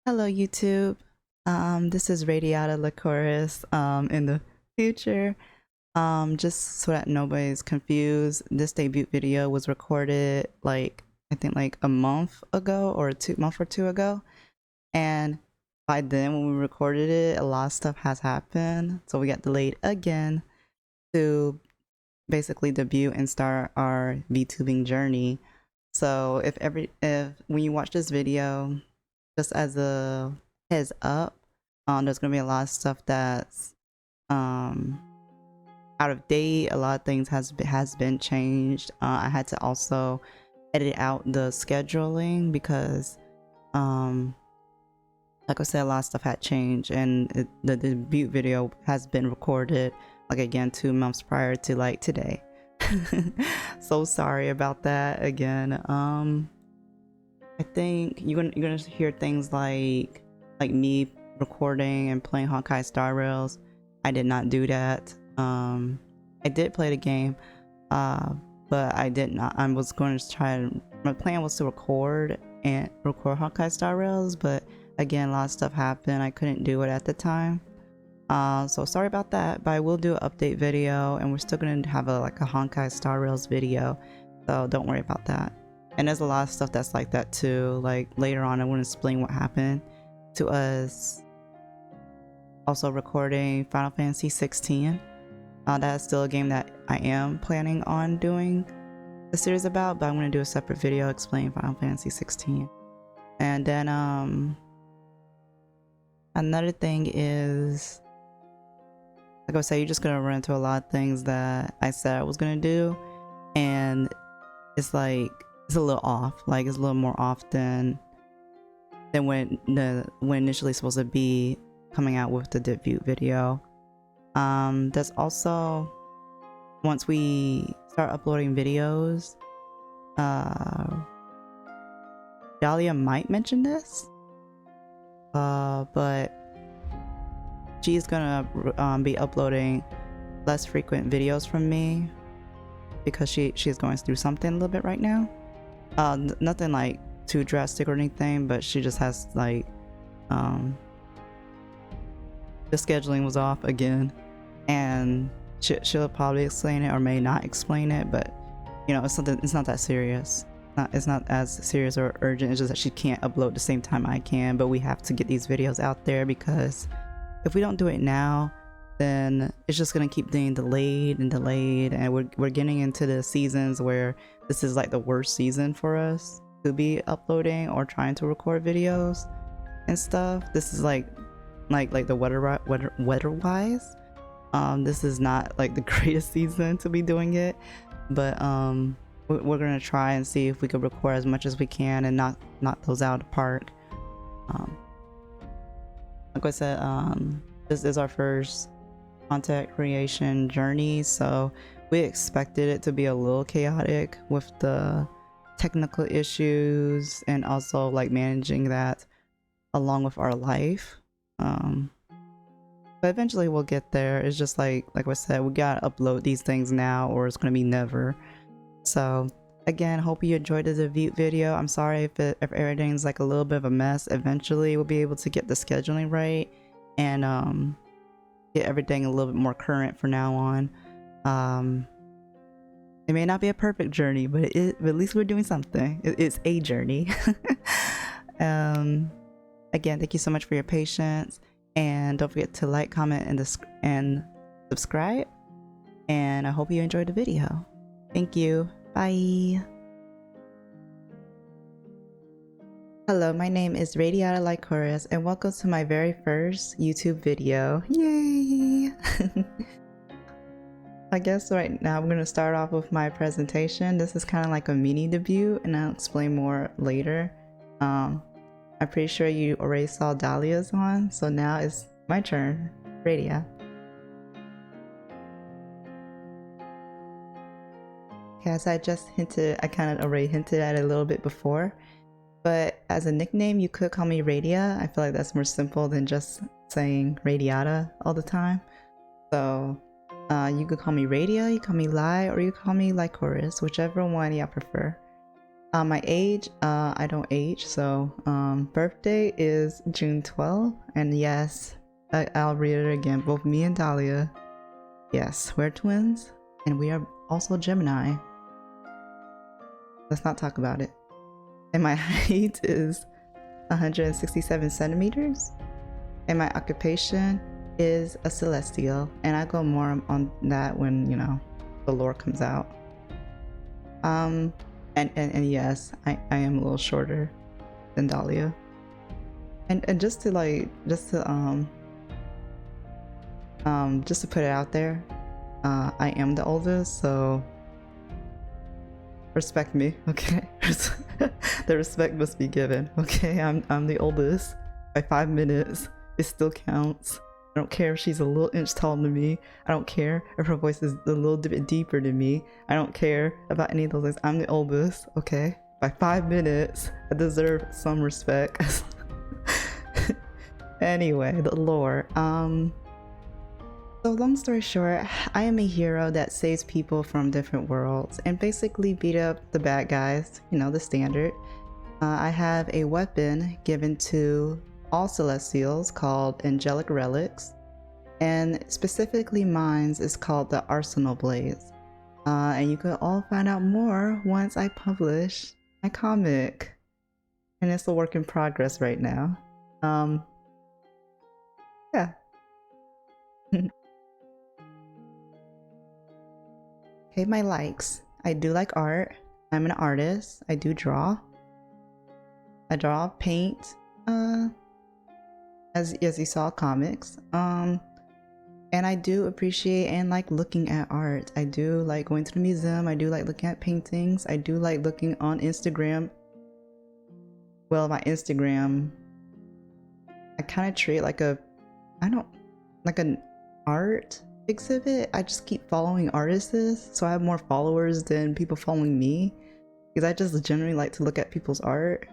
Hello YouTube. This is Radiata Lycoris in the future. Just so that nobody's confused, this debut video was recorded I think like a month ago or a month or two ago. And by then when we recorded it, a lot of stuff has happened. So we got delayed again to basically debut and start our VTubing journey. So if when you watch this video, just as a heads up, there's gonna be a lot of stuff that's um out of date. A lot of things has been changed. I had to also edit out the scheduling because like I said, a lot of stuff had changed, and the debut video has been recorded like again 2 months prior to like today. So sorry about that again. I think you're gonna hear things like me recording and playing Honkai Star Rails. I did not do that. I did play the game, but I did not. I was going to try. My plan was to record Honkai Star Rails, but again, a lot of stuff happened. I couldn't do it at the time. So sorry about that. But I will do an update video, and we're still gonna have a Honkai Star Rails video. So don't worry about that. And there's a lot of stuff that's like that too. Like later on, I want to explain what happened to us. Also recording Final Fantasy 16. That is still a game that I am planning on doing a series about, but I'm going to do a separate video explaining Final Fantasy 16. And then another thing is, like I said, you're just going to run into a lot of things that I said I was going to do, and it's a little off. Like it's a little more off than when initially supposed to be coming out with the debut video. There's also, once we start uploading videos, Dahlia might mention this, but she's gonna be uploading less frequent videos from me because she's going through something a little bit right now. Nothing like too drastic or anything, but she just has the scheduling was off again, and she'll probably explain it or may not explain it, but you know, it's not that serious. It's not as serious or urgent. It's just that she can't upload the same time I can, but we have to get these videos out there because if we don't do it now, then it's just gonna keep being delayed and delayed, and we're getting into the seasons where this is like the worst season for us to be uploading or trying to record videos and stuff. This is like the weather wise, this is not like the greatest season to be doing it, but we're gonna try and see if we could record as much as we can and knock those out of the park. Like I said, this is our first content creation journey, so we expected it to be a little chaotic with the technical issues and also like managing that along with our life. But eventually we'll get there. It's just like I said, we gotta upload these things now or it's gonna be never. So again, hope you enjoyed the debut video. I'm sorry if everything's like a little bit of a mess. Eventually we'll be able to get the scheduling right and get everything a little bit more current from now on. It may not be a perfect journey, but at least we're doing something. It's a journey. Again, thank you so much for your patience, and don't forget to like, comment, and subscribe, and I hope you enjoyed the video. Thank you. Bye. Hello, my name is Radiata Lycoris, and welcome to my very first YouTube video. Yay! I guess right now I'm going to start off with my presentation. This is kind of like a mini debut, and I'll explain more later. I'm pretty sure you already saw Dahlia's on, so now it's my turn. Radia. Okay, as I just hinted, I kind of already hinted at it a little bit before, but as a nickname you could call me Radia. I feel like that's more simple than just saying Radiata all the time. So you could call me Radia, you call me Lai, or you call me Lycoris, whichever one y'all prefer. My age, I don't age, so birthday is June 12th, and yes, I'll read it again. Both me and Dahlia, yes, we're twins, and we are also Gemini. Let's not talk about it. And my height is 167 centimeters, and my occupation is a celestial, and I go more on that when, you know, the lore comes out. And yes, I am a little shorter than Dahlia. And just to put it out there, I am the oldest, so respect me, okay? The respect must be given, okay? I'm the oldest by 5 minutes. It still counts. I don't care if she's a little inch taller than me. I don't care if her voice is a little bit deeper than me. I don't care about any of those things. I'm the oldest, okay? By 5 minutes, I deserve some respect. Anyway, the lore. So long story short, I am a hero that saves people from different worlds and basically beat up the bad guys, you know, the standard. I have a weapon given to all celestials called angelic relics, and specifically mine's is called the Arsenal Blades. And you can all find out more once I publish my comic, and it's a work in progress right now. Yeah. Okay, my likes. I do like art. I'm an artist. I do draw. I draw, paint, as you saw, comics. And I do appreciate and like looking at art. I do like going to the museum. I do like looking at paintings. I do like looking on Instagram. Well, my Instagram, I kind of treat like an art exhibit. I just keep following artists, so I have more followers than people following me, because I just generally like to look at people's art.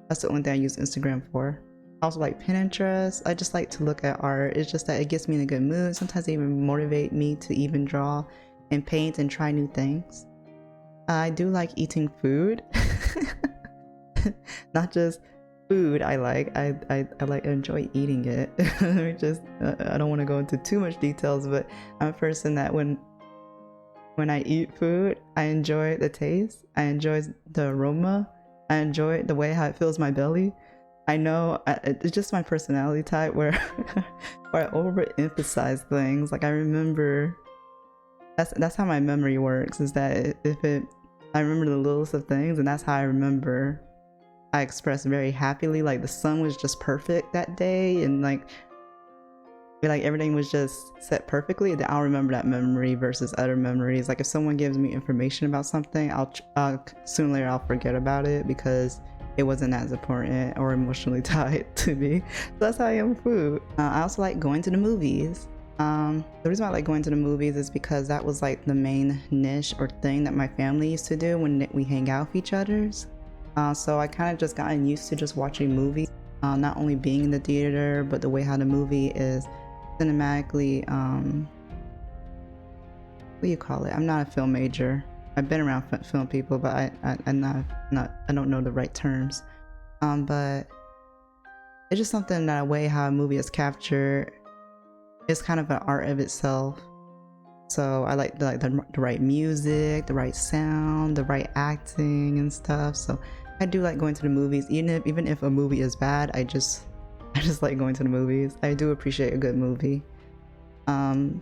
That's the only thing I use Instagram for. I also like Pinterest. I just like to look at art. It's just that it gets me in a good mood. Sometimes it even motivate me to even draw and paint and try new things. I do like eating food. Not just food I like. I enjoy eating it. I don't want to go into too much details, but I'm a person that when I eat food, I enjoy the taste. I enjoy the aroma. I enjoy the way how it fills my belly. I know it's just my personality type where I overemphasize things. Like I remember, that's how my memory works. Is that I remember the littlest of things, and that's how I remember. I expressed very happily, like the sun was just perfect that day, and like everything was just set perfectly. Then I'll remember that memory versus other memories. Like if someone gives me information about something, I'll sooner or later I'll forget about it because it wasn't as important or emotionally tied to me. So that's how I am with food. I also like going to the movies. The reason why I like going to the movies is because that was like the main niche or thing that my family used to do when we hang out with each other's. So I kind of just gotten used to just watching movies, not only being in the theater, but the way how the movie is cinematically, what do you call it? I'm not a film major. I've been around film people, but I don't know the right terms. But it's just something that a way how a movie is captured is kind of an art of itself. So I like the right music, the right sound, the right acting and stuff. So I do like going to the movies, even if a movie is bad. I just like going to the movies. I do appreciate a good movie.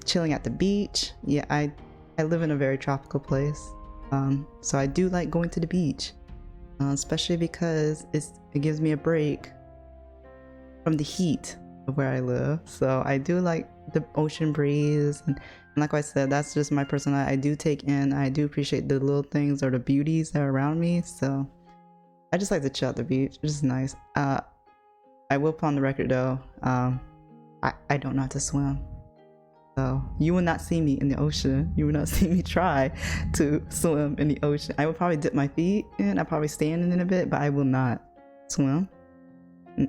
Chilling at the beach. Yeah, I live in a very tropical place. So I do like going to the beach, especially because it gives me a break from the heat of where I live. So I do like the ocean breeze, and like I said, that's just my personality. I do take in, I do appreciate the little things or the beauties that are around me. So I just like to chill at the beach. It's just nice. I will put on the record though, I don't know how to swim. So you will not see me in the ocean. You will not see me try to swim in the ocean. I will probably dip my feet in. I'll probably stand in a bit, but I will not swim on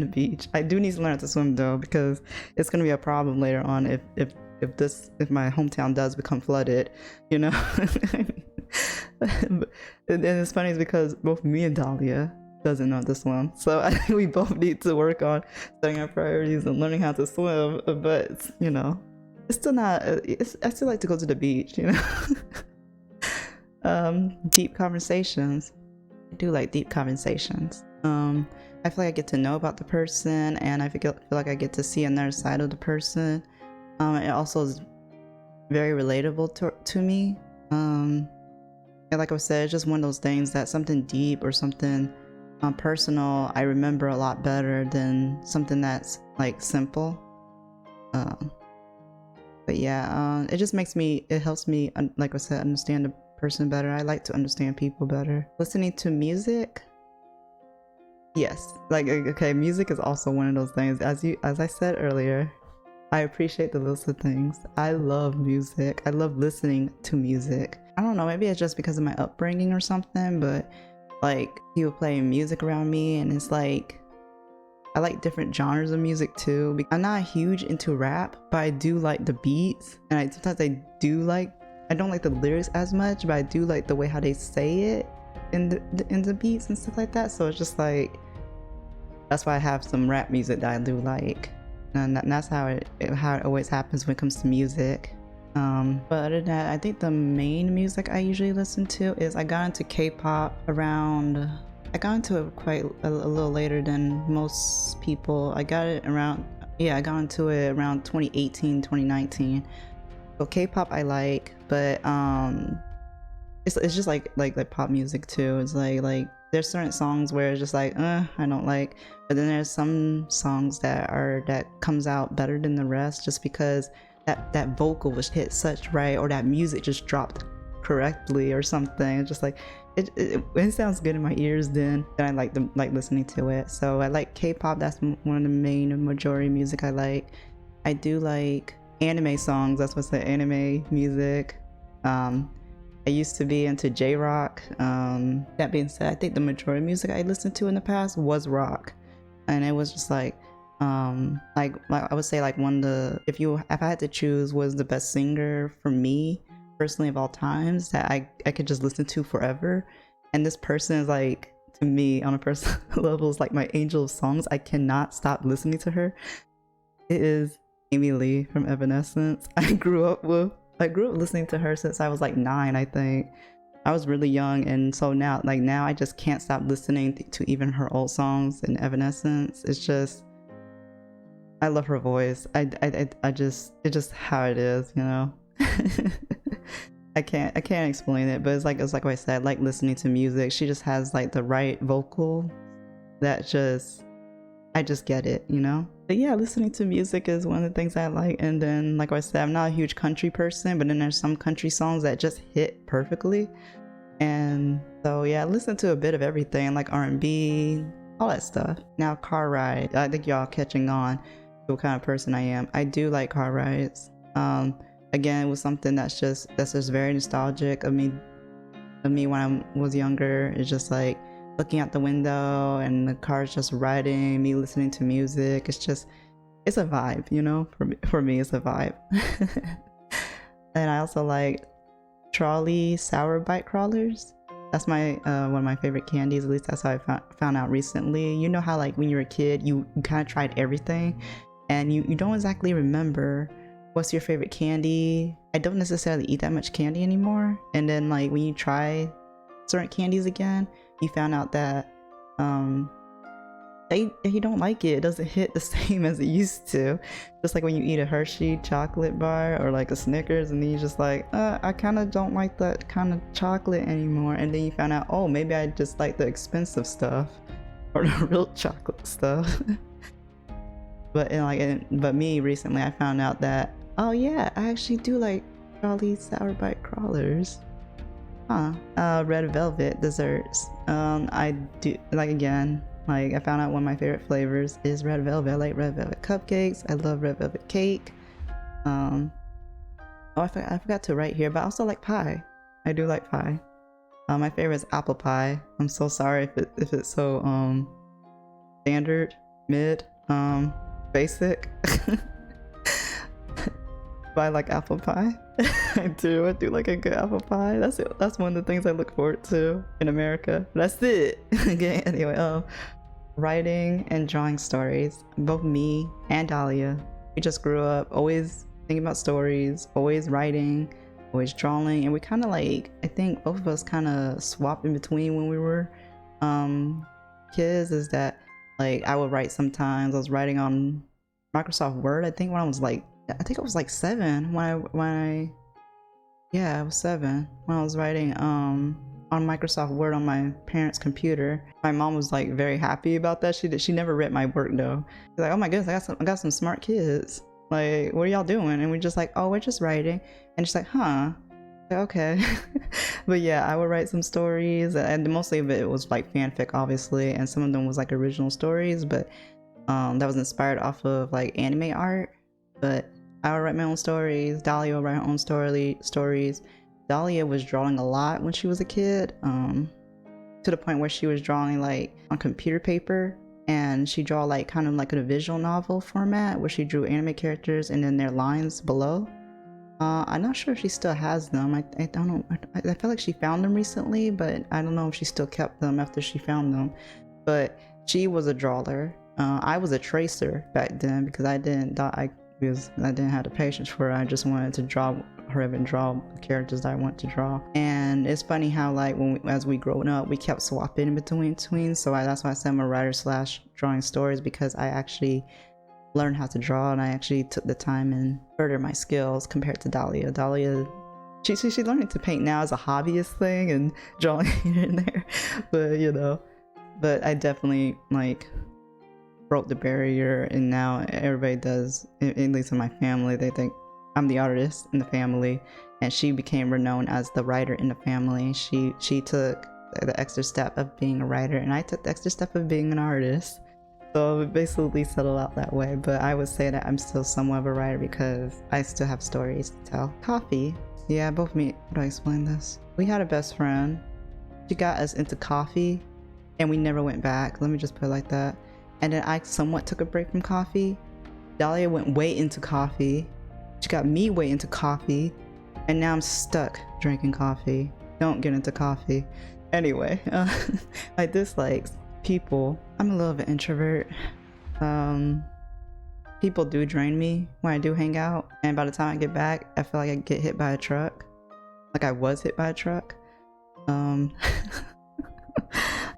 the beach. I do need to learn how to swim though, because it's gonna be a problem later on if my hometown does become flooded, you know. And it's funny is because both me and Dahlia doesn't know how to swim, so I think we both need to work on setting our priorities and learning how to swim. But you know, it's still not. I still like to go to the beach, you know. Deep conversations. I do like deep conversations. I feel like I get to know about the person, and I feel like I get to see another side of the person. It also is very relatable to me. And like I said, it's just one of those things that something deep or something personal I remember a lot better than something that's like simple. But yeah, it just it helps me, like I said, understand the person better. I like to understand people better. Listening to music, yes, like okay, music is also one of those things. As I said earlier, I appreciate the little things. I love music. I love listening to music. I don't know, maybe it's just because of my upbringing or something, but like people playing music around me, and it's like I like different genres of music too. I'm not huge into rap, but I do like the beats, and sometimes I don't like the lyrics as much, but I do like the way how they say it in the beats and stuff like that. So it's just like, that's why I have some rap music that I do like, and that's how it always happens when it comes to music. But other than that, I think the main music I usually listen to is, I got into K-pop around, I got into it quite a little later than most people. I got into it around 2018, 2019. So K-pop I like, but it's just like pop music too. It's like there's certain songs where it's just like I don't like, but then there's some songs that comes out better than the rest, just because that vocal was hit such right, or that music just dropped correctly or something. It's just like it sounds good in my ears, then I like listening to it. So I like K-pop. That's one of the main majority music I like. I do like anime songs. That's what's the anime music. I used to be into J-rock. That being said, I think the majority of music I listened to in the past was rock, and it was just like I would say like if I had to choose was the best singer for me personally of all times that I could just listen to forever, and this person is like, to me on a personal level, is like my angel of songs. I cannot stop listening to her. It is Amy Lee from Evanescence. I grew up listening to her since I was like 9, I think. I was really young, and so now I just can't stop listening to even her old songs in Evanescence. It's just, I love her voice. It's just how it is, you know. I can't explain it, but it's like what I said, like listening to music. She just has like the right vocal that I just get it, you know. But yeah, listening to music is one of the things I like. And then like I said, I'm not a huge country person, but then there's some country songs that just hit perfectly. And so yeah, I listen to a bit of everything, like R&B, all that stuff. Now car ride, I think y'all catching on to what kind of person I am. I do like car rides. Again, it was something that's just very nostalgic of me when I was younger. It's just like looking out the window and the car's just riding, me listening to music. It's a vibe, you know. For me it's a vibe. And I also like trolley sour bite crawlers. That's my one of my favorite candies. At least that's how I found out recently. You know how like when you're a kid, you kind of tried everything, and you don't exactly remember what's your favorite candy. I don't necessarily eat that much candy anymore, and then like when you try certain candies again, you found out that you don't like it. It doesn't hit the same as it used to. Just like when you eat a Hershey chocolate bar or like a Snickers, and then you just like, I kind of don't like that kind of chocolate anymore. And then you found out, oh, maybe I just like the expensive stuff or the real chocolate stuff. But me recently, I found out that, oh yeah, I actually do like Trolley Sour Bite Crawlers. Red velvet desserts. I do like, again, like I found out one of my favorite flavors is red velvet. I like red velvet cupcakes. I love red velvet cake. Oh, I forgot to write here, but I also like pie. I do like pie. My favorite is apple pie. I'm so sorry if it's so standard, mid, basic. I like apple pie. I do like a good apple pie. That's one of the things I look forward to in America. That's it. Okay, anyway, writing and drawing stories. Both me and Dahlia, we just grew up always thinking about stories, always writing, always drawing, and we kind of like, I think both of us kind of swapped in between when we were kids. Is that like I would write sometimes. I was writing on Microsoft Word, I think when I was like, I think I was like 7 yeah, I was 7 when I was writing on Microsoft Word on my parents' computer. My mom was like very happy about that. She never read my work though. She's like, oh my goodness, I got some smart kids. Like, what are y'all doing? And we're just like, oh, we're just writing. And she's like, huh. Like, okay. But yeah, I would write some stories, and mostly of it was like fanfic, obviously, and some of them was like original stories, but that was inspired off of like anime art. But I would write my own stories. Dahlia would write her own stories. Dahlia was drawing a lot when she was a kid, to the point where she was drawing like on computer paper, and she draw like kind of like in a visual novel format where she drew anime characters and then their lines below. I'm not sure if she still has them. I don't know. I feel like she found them recently, but I don't know if she still kept them after she found them. But she was a drawer. I was a tracer back then because I didn't have the patience for it. I just wanted to draw the characters that I want to draw. And it's funny how like as we growing up, we kept swapping in between. So that's why I said I'm a writer / drawing stories, because I actually learned how to draw, and I actually took the time and further my skills compared to Dahlia. She's learning to paint now as a hobbyist thing and drawing here and there, but I definitely like broke the barrier, and now everybody does, at least in my family, they think I'm the artist in the family, and she became renowned as the writer in the family. She took the extra step of being a writer, and I took the extra step of being an artist. So it basically settled out that way, but I would say that I'm still somewhat of a writer because I still have stories to tell. Coffee. Yeah, both me. How do I explain this? We had a best friend. She got us into coffee, and we never went back. Let me just put it like that. And then I somewhat took a break from coffee. Dahlia went way into coffee. She got me way into coffee, and now I'm stuck drinking coffee. Don't get into coffee. Anyway, my dislikes. People. I'm a little bit introvert. People do drain me when I do hang out, and by the time I get back, I feel like I get hit by a truck. Like I was hit by a truck.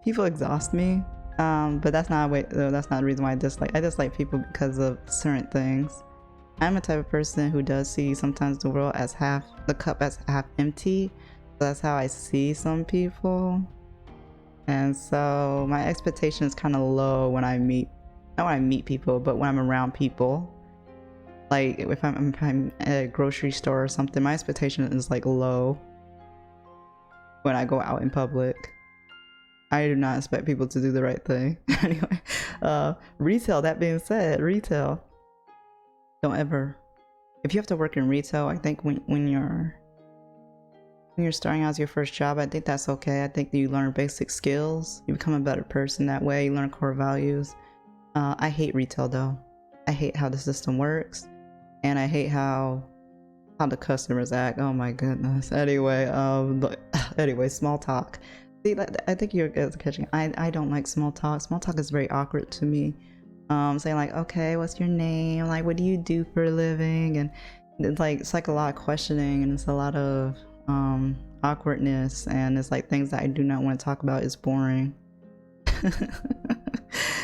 People exhaust me. But that's not the reason why I dislike. I dislike people because of certain things. I'm a type of person who does see sometimes the world as the cup as half empty. So that's how I see some people. And so my expectation is kind of low when I meet, not when I meet people, but when I'm around people. Like if I'm at a grocery store or something, my expectation is like low when I go out in public. I do not expect people to do the right thing. Anyway, retail, that being said, retail. Don't ever, if you have to work in retail, I think when you're starting out as your first job, I think that's okay. I think that you learn basic skills. You become a better person that way. You learn core values. I hate retail though. I hate how the system works, and I hate how the customers act. Oh my goodness. Anyway, small talk. See, I think you're guys catching. I don't like small talk. Small talk is very awkward to me. Saying like, okay, what's your name? Like, what do you do for a living? And it's like a lot of questioning, and it's a lot of awkwardness, and it's like things that I do not want to talk about. Is boring.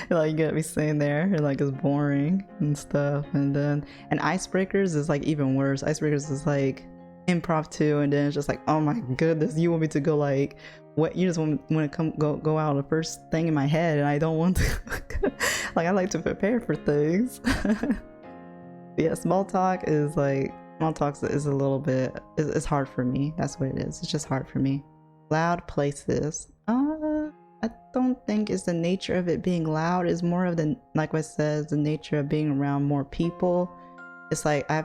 Like you get me saying there, like it's boring and stuff. And icebreakers is like even worse. Icebreakers is like improv too, and then it's just like, oh my goodness, you want me to go like what? You just want to go out the first thing in my head, and I don't want to. Like I like to prepare for things. Yeah, small talk is a little bit, it's hard for me. That's what it is. It's just hard for me. Loud places. I don't think it's the nature of it being loud. It's more of the, like I said, the nature of being around more people. It's like I'm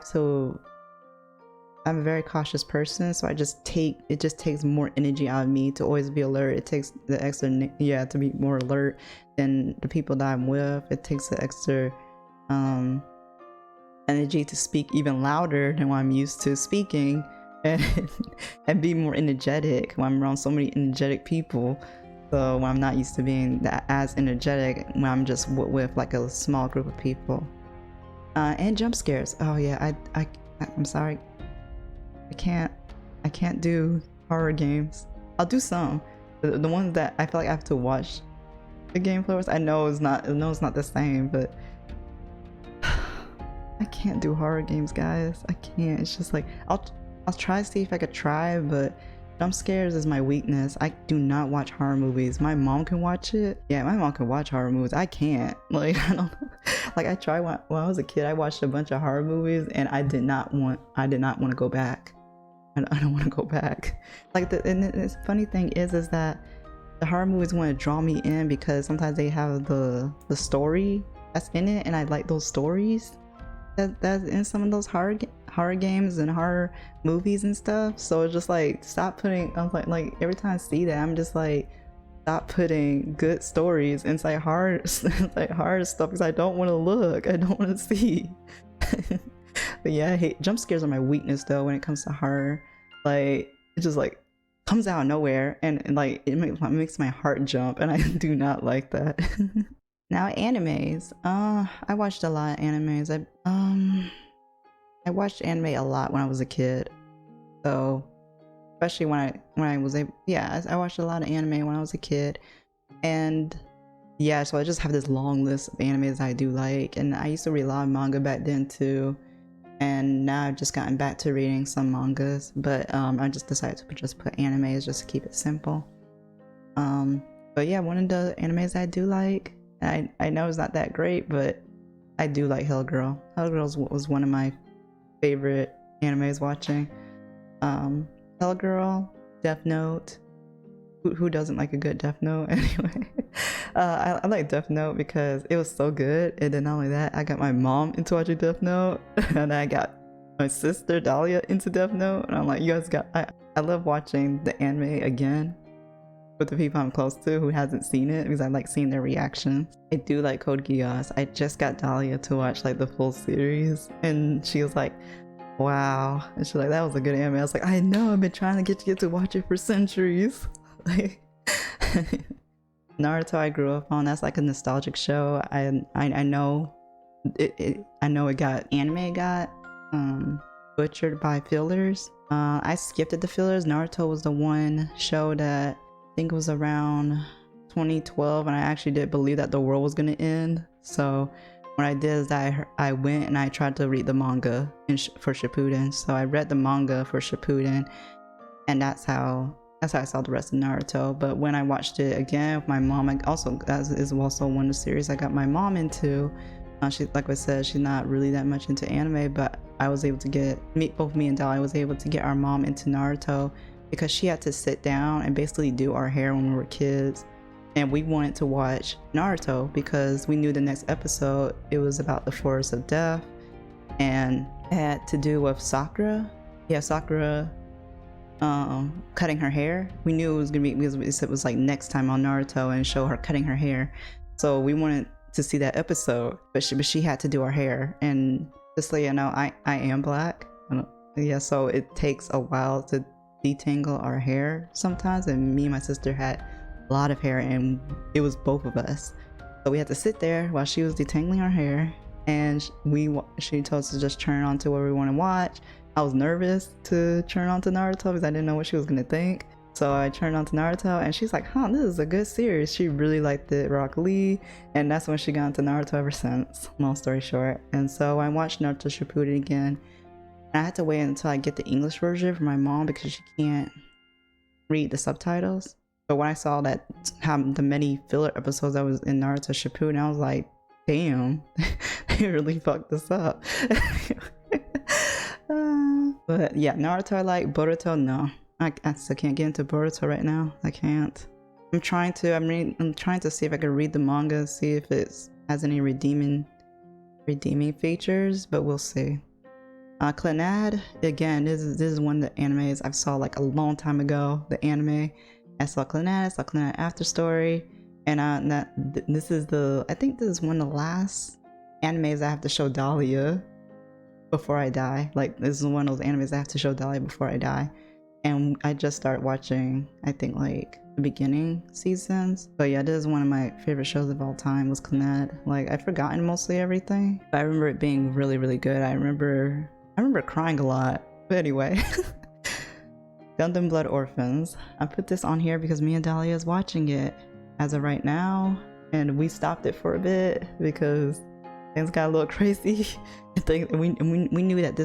a very cautious person, so it just takes more energy out of me to always be alert. It takes the extra, to be more alert than the people that I'm with. It takes the extra, energy to speak even louder than what I'm used to speaking, and and be more energetic when I'm around so many energetic people. So when I'm not used to being that as energetic when I'm just with like a small group of people. And jump scares. Oh yeah, I'm sorry. I can't do horror games. I'll do some. The ones that I feel like I have to watch the gameplay was. I know it's not the same, but I can't do horror games, guys. I can't. It's just like I'll try to see if I could try, but jump scares is my weakness. I do not watch horror movies. My mom can watch it. Yeah, my mom can watch horror movies. I can't. Like I don't know. Like I tried when I was a kid. I watched a bunch of horror movies, and I did not want to go back. I don't want to go back. Like and the funny thing is that the horror movies want to draw me in because sometimes they have the story that's in it, and I like those stories that's in some of those horror games and horror movies and stuff. So it's just like, stop putting. I'm like every time I see that, I'm just like, stop putting good stories inside hard stuff, because I don't want to look. I don't want to see. But yeah, I hate jump scares are my weakness though when it comes to horror. Like it just like comes out of nowhere, and like it makes my heart jump, and I do not like that. Now animes. I watched a lot of animes. I watched anime a lot when I was a kid. So especially when I was able, yeah, I watched a lot of anime when I was a kid. And yeah, so I just have this long list of animes I do like, and I used to read a lot of manga back then too. And now I've just gotten back to reading some mangas, but I just decided to just put animes just to keep it simple. But yeah, one of the animes I do like, I know it's not that great, but I do like Hell Girl. Hell Girl was one of my favorite animes watching. Hell Girl, Death Note. Who doesn't like a good Death Note? Anyway, I like Death Note because it was so good, and then not only that, I got my mom into watching Death Note, and I got my sister Dahlia into Death Note, and I'm like, you guys got. I love watching the anime again with the people I'm close to who hasn't seen it, because I like seeing their reactions. I do like Code Geass. I just got Dahlia to watch like the full series, and she was like, wow, and she's like, that was a good anime. I was like, I know, I've been trying to get you to watch it for centuries. Like Naruto, I grew up on. That's like a nostalgic show. I know it got butchered by fillers. I skipped the fillers. Naruto was the one show that I think was around 2012, and I actually did believe that the world was gonna end. So what I did is I went and I tried to read the manga for Shippuden. So I read the manga for Shippuden, and that's how I saw the rest of Naruto. But when I watched it again with my mom, that is also one of the series I got my mom into. She, like I said, she's not really that much into anime, but I was able to both me and Dahlia was able to get our mom into Naruto, because she had to sit down and basically do our hair when we were kids. And we wanted to watch Naruto because we knew the next episode, it was about the Forest of Death, and it had to do with Sakura. Yeah, Sakura cutting her hair. We knew it was gonna be, because it was like next time on Naruto, and show her cutting her hair. So we wanted to see that episode, but she had to do her hair. And just so you know, I am black. Yeah, so it takes a while to detangle our hair sometimes, and me and my sister had a lot of hair, and it was both of us. So we had to sit there while she was detangling our hair, and she told us to just turn on to what we want to watch. I was nervous to turn on to Naruto because I didn't know what she was gonna think. So I turned on to Naruto, and she's like, huh, this is a good series. She really liked it, Rock Lee, and that's when she got into Naruto ever since, long story short. And so I watched Naruto Shippuden again. And I had to wait until I get the English version for my mom because she can't read the subtitles. But when I saw that how the many filler episodes that was in Naruto Shippuden, I was like, damn, they really fucked this up. But yeah, Naruto I like. Boruto, no. I still can't get into Boruto right now. I can't. I'm trying to see if I can read the manga, see if it has any redeeming features, but we'll see. Clannad, again, this is one of the animes I saw like a long time ago. The anime, I saw Clannad, After Story, and I think this is one of the last animes I have to show Dahlia. before I die. Like, this is one of those animes I have to show Dahlia before I die. And I just started watching, I think, like the beginning seasons. But yeah, this is one of my favorite shows of all time, was Clannad. Like, I'd forgotten mostly everything, but I remember it being really, really good. I remember crying a lot. But anyway, Gundam Blood Orphans. I put this on here because me and Dahlia is watching it as of right now, and we stopped it for a bit because things got a little crazy. We knew that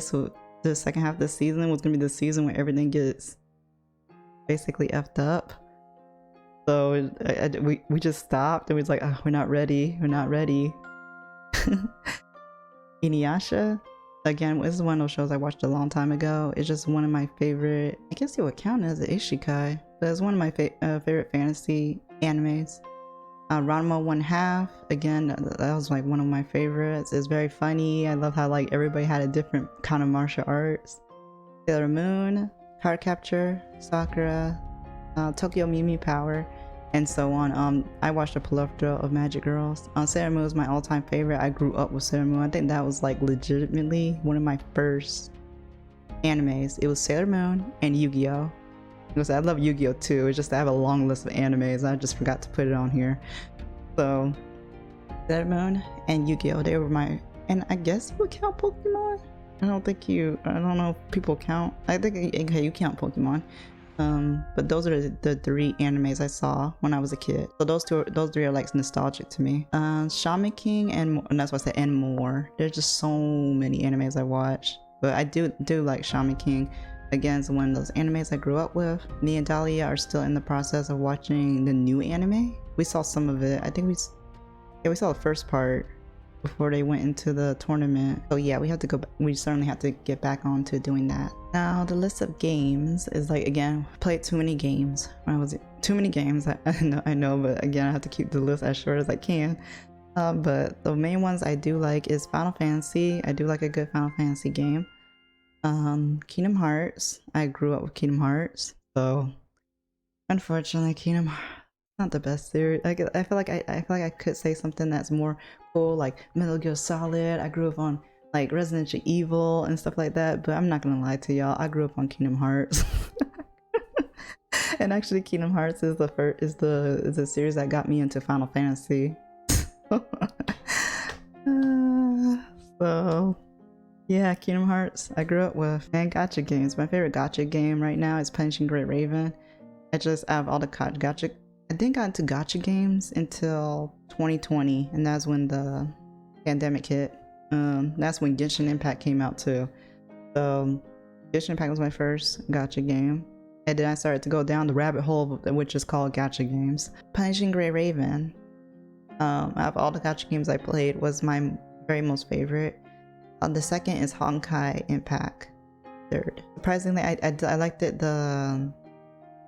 the second half of the season was gonna be the season where everything gets basically effed up. So we just stopped and we was like, oh, we're not ready. Inuyasha, again, this is one of those shows I watched a long time ago. It's just one of my favorite, I guess it would count as an isekai, but it's one of my favorite fantasy animes. Ranma 1/2, again, that was like one of my favorites. It's very funny. I love how like everybody had a different kind of martial arts. Sailor Moon, Card Capture, Sakura, Tokyo Mimi Power, and so on. I watched a plethora of Magic Girls. Sailor Moon is my all-time favorite. I grew up with Sailor Moon. I think that was like legitimately one of my first animes. It was Sailor Moon and Yu-Gi-Oh! Because I love Yu-Gi-Oh! Too. It's just I have a long list of animes. I just forgot to put it on here. So Sailor Moon and Yu-Gi-Oh! They were my, and I guess you would count Pokemon. I don't know if people count. I think okay, you count Pokemon. But those are the 3 animes I saw when I was a kid. So those 3 are like nostalgic to me. Shaman King and that's why I said and more. There's just so many animes I watch, but I do like Shaman King. Again, it's one of those animes I grew up with. Me and Dahlia are still in the process of watching the new anime. We saw some of it. I think we saw the first part before they went into the tournament. So yeah, we certainly have to get back on to doing that. Now the list of games is like, again, played too many games. Too many games, I know, but again, I have to keep the list as short as I can. But the main ones I do like is Final Fantasy. I do like a good Final Fantasy game. Kingdom Hearts. I grew up with Kingdom Hearts, so unfortunately Kingdom Hearts not the best series. I feel like I could say something that's more cool, like Metal Gear Solid. I grew up on like Resident Evil and stuff like that, but I'm not gonna lie to y'all, I grew up on Kingdom Hearts. And actually Kingdom Hearts is the series that got me into Final Fantasy. So yeah, Kingdom Hearts I grew up with. And gacha games. My favorite gacha game right now is Punishing Great Raven. I have all the gacha. I didn't get into gacha games until 2020, and that's when the pandemic hit. That's when Genshin Impact came out too. So Genshin Impact was my first gacha game, and then I started to go down the rabbit hole, which is called gacha games. Punishing Great Raven, out of all the gacha games I played, was my very most favorite. The second is Honkai Impact. Third, surprisingly, I liked it, the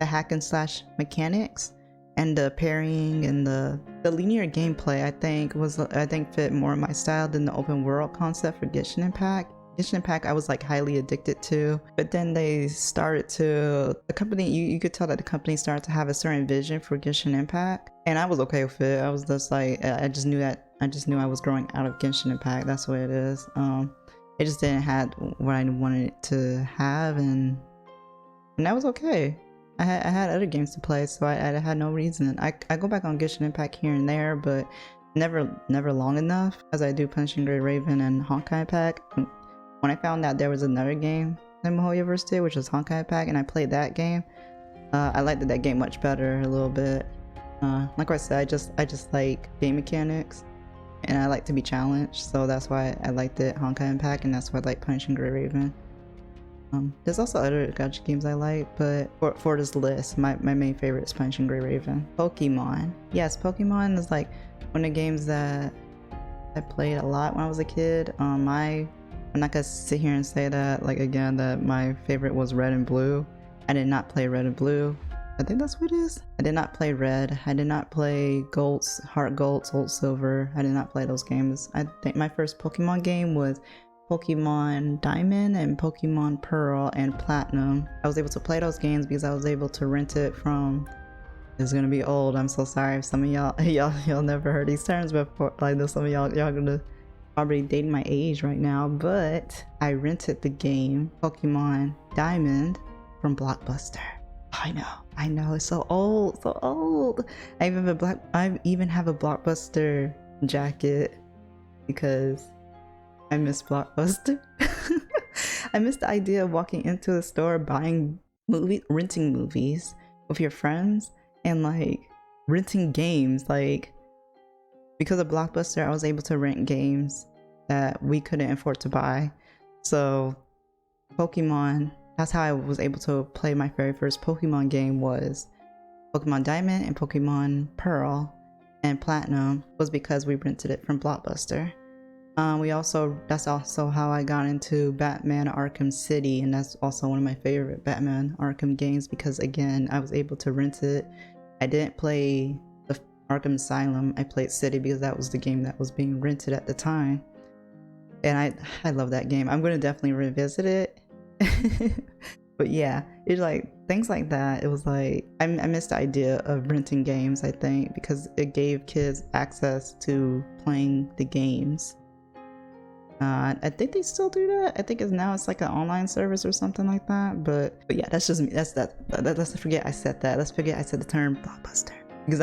hack and slash mechanics and the parrying and the linear gameplay. I think fit more my style than the open world concept for Genshin Impact. Genshin Impact I was like highly addicted to, but then they started to, the company, you could tell that the company started to have a certain vision for Genshin Impact, and I was okay with it. I was just like, I just knew I was growing out of Genshin Impact. That's what it is. It just didn't have what I wanted it to have, and that was okay. I had other games to play, so I had no reason. I go back on Genshin Impact here and there, but never long enough, as I do Punishing Great Raven and Honkai Impact. When I found out there was another game that Mihoyoverse did, which was Honkai Impact, and I played that game, I liked that game much better a little bit. Like I said, I just like game mechanics, and I like to be challenged, so that's why I liked it, Honkai Impact, and that's why I like Punishing Great Raven. There's also other gacha games I like, but for this list, my main favorite is Punishing Great Raven. Pokemon. Yes, Pokemon is like one of the games that I played a lot when I was a kid. I'm not gonna sit here and say that, like, again, that my favorite was Red and Blue. I did not play Red and Blue. I think that's what it is. I did not play Red. I did not play Golds, Heart Gold, Soul Silver. I did not play those games. I think my first Pokemon game was Pokemon Diamond and Pokemon Pearl and Platinum. I was able to play those games because I was able to rent it from, it's gonna be old, I'm so sorry if some of y'all never heard these terms before, like some of y'all gonna probably dating my age right now, but I rented the game Pokemon Diamond from Blockbuster. I know, it's so old, so old. I even have a Blockbuster jacket because I miss Blockbuster. I miss the idea of walking into a store, renting movies with your friends, and like renting games. Like, because of Blockbuster, I was able to rent games that we couldn't afford to buy. So Pokemon, that's how I was able to play my very first Pokemon game, was Pokemon Diamond and Pokemon Pearl and Platinum, was because we rented it from Blockbuster. That's also how I got into Batman Arkham City, and that's also one of my favorite Batman Arkham games because, again, I was able to rent it. I didn't play the Arkham Asylum, I played City because that was the game that was being rented at the time. And I love that game. I'm going to definitely revisit it. But yeah, it's like things like that. It was like I missed the idea of renting games, I think, because it gave kids access to playing the games. I think they still do that. I think it's like an online service or something like that. But yeah, that's just me. Let's forget I said that. Let's forget I said the term Blockbuster because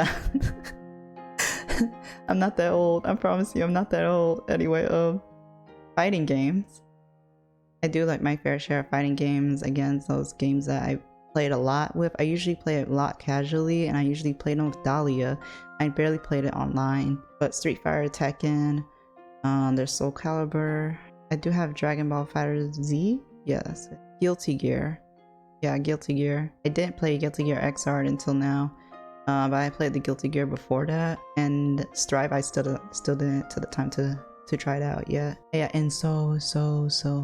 I'm not that old. I promise you, I'm not that old. Anyway, fighting games. I do like my fair share of fighting games. Again, those games that I played a lot with. I usually play it a lot casually, and I usually played them with Dahlia. I barely played it online. But Street Fighter, Tekken, there's Soul Calibur. I do have Dragon Ball FighterZ. Yes. Guilty Gear. Yeah, Guilty Gear. I didn't play Guilty Gear XR until now. But I played the Guilty Gear before that. And Strive, I still didn't take the time to try it out yet. Yeah, and so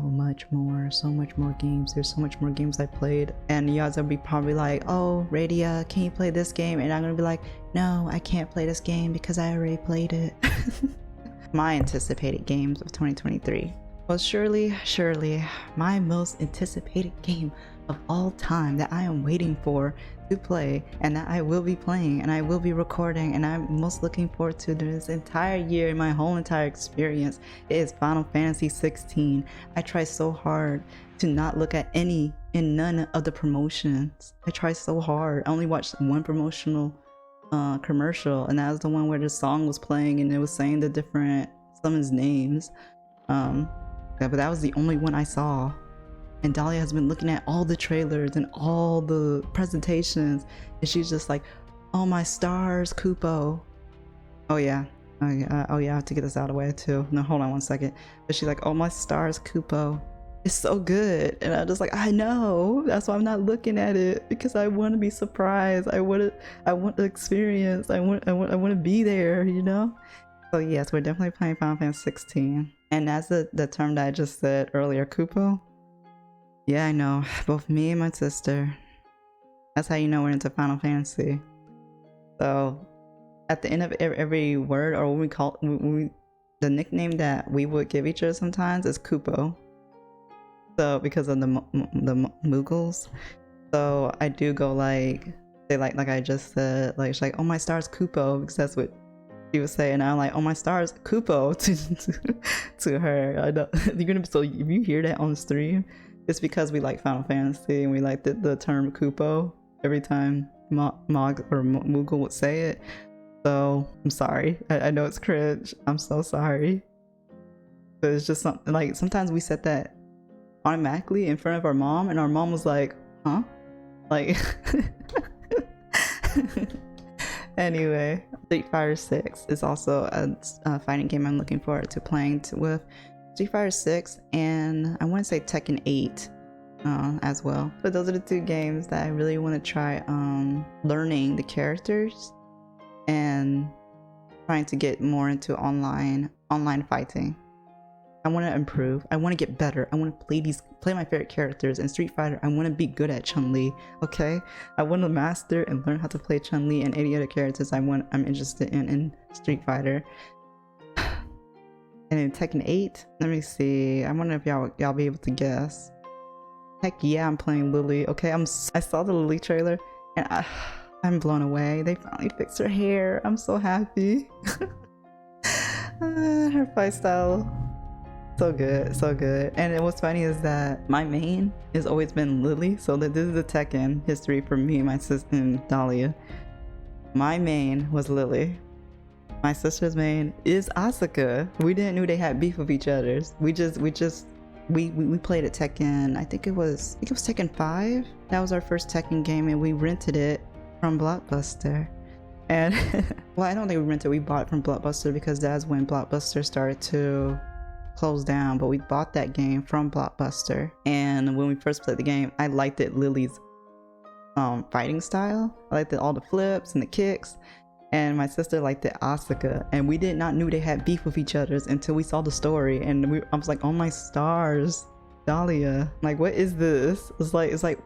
much more games. There's so much more games I played, and you guys will be probably like, oh, Radia, can you play this game? And I'm gonna be like, no, I can't play this game because I already played it. My anticipated games of 2023. Well, surely my most anticipated game of all time that I am waiting for to play, and that I will be playing and I will be recording, and I'm most looking forward to this entire year, my whole entire experience, is Final Fantasy 16. I try so hard to not look at any and none of the promotions. I try so hard. I only watched one promotional commercial, and that was the one where the song was playing and it was saying the different summons names. But that was the only one I saw. And Dahlia has been looking at all the trailers and all the presentations, and she's just like, oh my stars, Kupo. Oh yeah, I have to get this out of the way too. No, hold on one second. But she's like, oh my stars, Kupo. It's so good. And I'm just like, I know, that's why I'm not looking at it, because I want to be surprised. I want the experience. I want to be there, you know? So yes, we're definitely playing Final Fantasy 16. And as the term that I just said earlier, Kupo. Yeah, I know. Both me and my sister. That's how you know we're into Final Fantasy. So at the end of every word, or the nickname that we would give each other sometimes is Kupo. So because of the Moogles. So I do go like, say like I just said, like she's like, oh my stars, Kupo, because that's what she would say, and I'm like, oh my stars, Kupo to her. I know you're gonna. So if you hear that on the stream, it's because we like Final Fantasy and we like the term Kupo every time Mog or Moogle would say it. So I'm sorry. I know it's cringe. I'm so sorry. But it's just something like sometimes we said that automatically in front of our mom, and our mom was like, huh? Like anyway, Street Fighter 6 is also a fighting game I'm looking forward to playing with. Street Fighter 6 and I want to say Tekken 8 as well. But those are the two games that I really want to try learning the characters and trying to get more into online fighting. I want to improve. I want to get better. I want to play my favorite characters. In Street Fighter, I want to be good at Chun-Li. Okay, I want to master and learn how to play Chun-Li and any other characters I'm interested in Street Fighter. And in Tekken 8, let me see. I wonder if y'all be able to guess. Heck yeah, I'm playing Lily. Okay, I saw the Lily trailer and I'm blown away. They finally fixed her hair. I'm so happy. Her fight style, so good, so good. And what's funny is that my main has always been Lily. So this is the Tekken history for me, my sister, and Dahlia. My main was Lily. My sister's main is Asuka. We didn't know they had beef with each other. We played at Tekken. I think it was Tekken 5. That was our first Tekken game, and we rented it from Blockbuster. And well, I don't think we rented it. We bought it from Blockbuster because that's when Blockbuster started to close down. But we bought that game from Blockbuster, and when we first played the game, I liked it. Lily's fighting style. I liked all the flips and the kicks. And my sister liked it Asuka, and we did not know they had beef with each other until we saw the story, and I was like, oh my stars, Dahlia, like what is this? It's like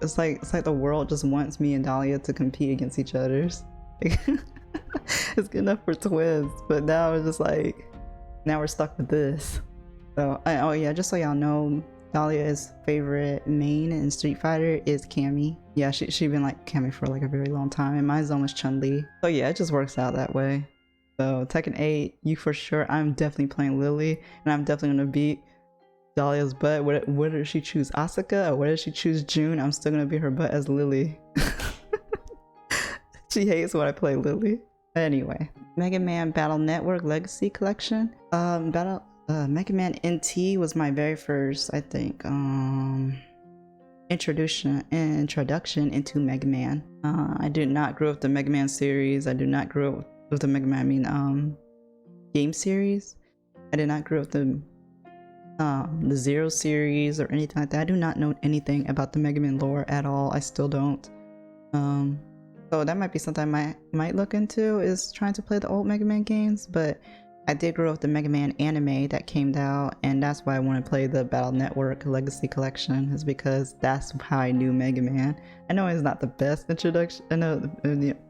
the world just wants me and Dahlia to compete against each other's. It's good enough for twins, but now it's just like, now we're stuck with this. So oh yeah, just so y'all know, Dahlia's favorite main in Street Fighter is Cammy. Yeah, she been like Cammy for like a very long time, and mine's almost Chun-Li. So yeah, it just works out that way. So Tekken 8, you for sure. I'm definitely playing Lily, and I'm definitely gonna beat Dahlia's butt. Whether she choose Asuka or whether she choose June, I'm still gonna beat her butt as Lily. She hates when I play Lily. Anyway, Mega Man Battle Network Legacy Collection. Mega Man NT was my very first, I think, introduction into Mega Man. I did not grow up with the Mega Man series. I did not grow up with the Mega Man, game series. I did not grow up with the Zero series or anything like that. I do not know anything about the Mega Man lore at all. I still don't. So that might be something I might look into, is trying to play the old Mega Man games, but I did grow up with the Mega Man anime that came out, and that's why I want to play the Battle Network Legacy Collection, is because that's how I knew Mega Man. I know it's not the best introduction. I know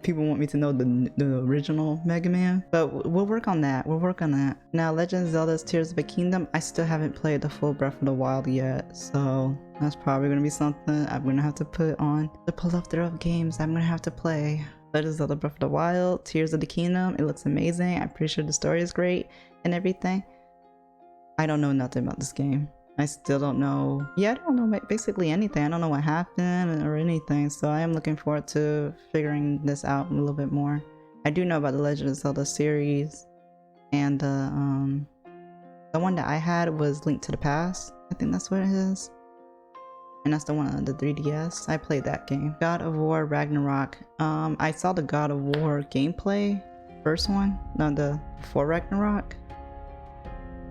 people want me to know the original Mega Man, but we'll work on that. We'll work on that. Now, Legend of Zelda's Tears of a Kingdom, I still haven't played the full Breath of the Wild yet, so that's probably going to be something I'm going to have to put on the plethora of games I'm going to have to play. Legend of Zelda Breath of the Wild, Tears of the Kingdom, it looks amazing. I'm pretty sure the story is great and everything. I don't know nothing about this game. I still don't know. Yeah, I don't know basically anything. I don't know what happened or anything, so I am looking forward to figuring this out a little bit more. I do know about the Legend of Zelda series, and the one that I had was Link to the Past. I think that's what it is. And that's the one on the 3DS. I played that game. God of War Ragnarok. I saw the God of War gameplay, first one, no, the before Ragnarok.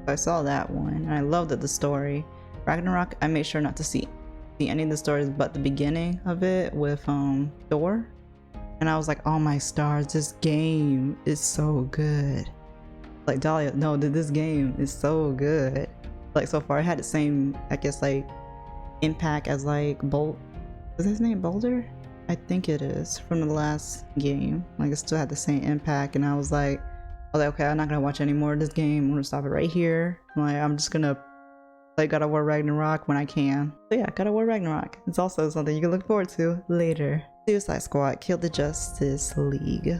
I saw that one, and I loved the story. Ragnarok, I made sure not to see any of the stories but the beginning of it with Thor. And I was like, oh my stars, this game is so good. Like, Dahlia, no, this game is so good. Like, so far, it had the same, I guess, like, impact as like is his name Boulder? I think it is, from the last game. Like, it still had the same impact, and I was like, okay, I'm not gonna watch any more of this game. I'm gonna stop it right here. Like, I'm just gonna play God of War Ragnarok when I can. So yeah, God of War Ragnarok. It's also something you can look forward to later. Suicide Squad Kill the Justice League.